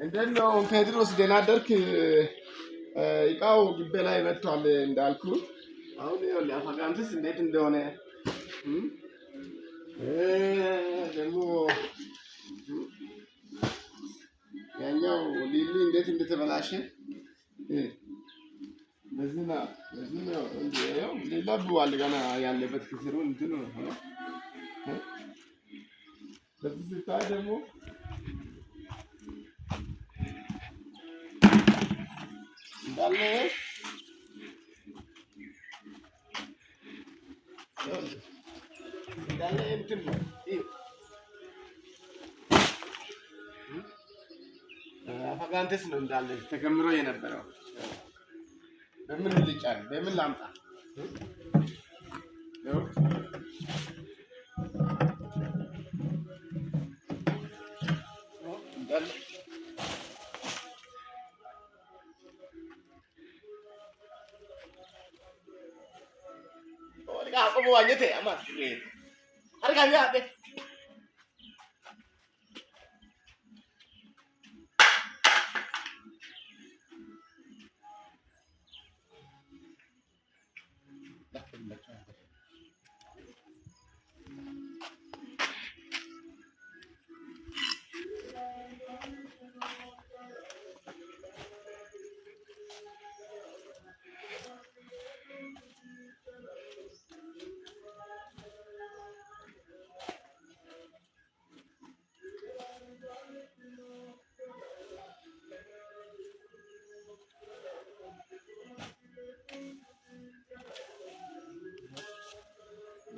እንደው ቴድሮስ ደህና አደርክ? እቃው ግቢ ላይ መጥቷል እንዳልኩ። አሁን ይኸውልህ አፋጋንትስ እንዴት እንደሆነ ደግሞ ያኛው ሊሊ እንዴት እንደተበላሸ በዚህ ነው እንደው ሊለብዋል ገና ያለበት ክፍሉ እንትን ነው። በዚህ ስታይ ደግሞ እንዳለ እንትን ነው አፋጋንትስ ነው እንዳለ ተከምሮ የነበረው። በምን ልጫን በምን ላምጣ? እንዳለ apa mau aja teh amat harga ya teh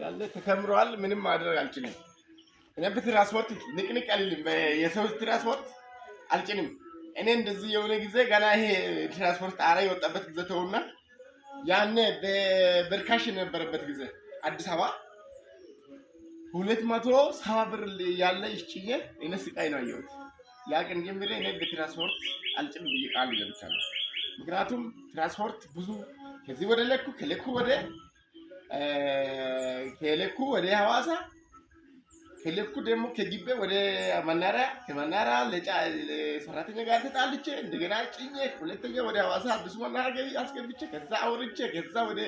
ያለ ተከምሯል። ምንም ማድረግ አልችልም። እኔ በትራንስፖርት ንቅንቅ አልልም። የሰው ትራንስፖርት አልጭንም። እኔ እንደዚህ የሆነ ጊዜ ገና ይሄ ትራንስፖርት ጣራ የወጣበት ጊዜ ተውና ያኔ በርካሽ የነበረበት ጊዜ አዲስ አበባ 270 ብር ያለ ይችዬ እኔ ስቃይ ነው ያየሁት። ያ ቀን ጀምሬ እኔ በትራንስፖርት አልጭንም ብዬ ቃል ገብቻለሁ። ምክንያቱም ትራንስፖርት ብዙ ከዚህ ወደ ለኩ ከለኩ ወደ ከለኩ ወደ ሐዋሳ ከለኩ ደግሞ ከግቤ ወደ መናሪያ ከመናሪያ ለሰራተኛ ጋር ተጣልቼ እንደገና ጭኜ ሁለተኛ ወደ ሐዋሳ አዲስ መናሪያ አስገብቼ ከዛ አውርቼ ከዛ ወደ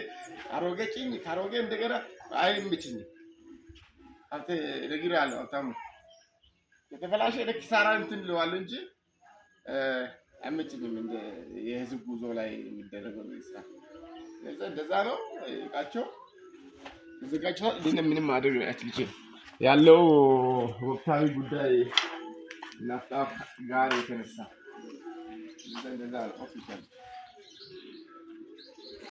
አሮጌ ጭኝ ካሮጌ እንደገና አይምጭኝ አንተ ለግራ ያለው አታሙ የተፈላሸ ለኪሳራ እንትን ለዋል እንጂ አይምጭኝም እንደ የህዝብ ጉዞ ላይ የሚደረገው ይስራ እንደዛ ነው እቃቸው ተዘጋጅቷል። ምንም ማድረግ አትችልም። ያለው ወቅታዊ ጉዳይ ናፍጣ ጋር የተነሳ እንደዛ ኦፊሻል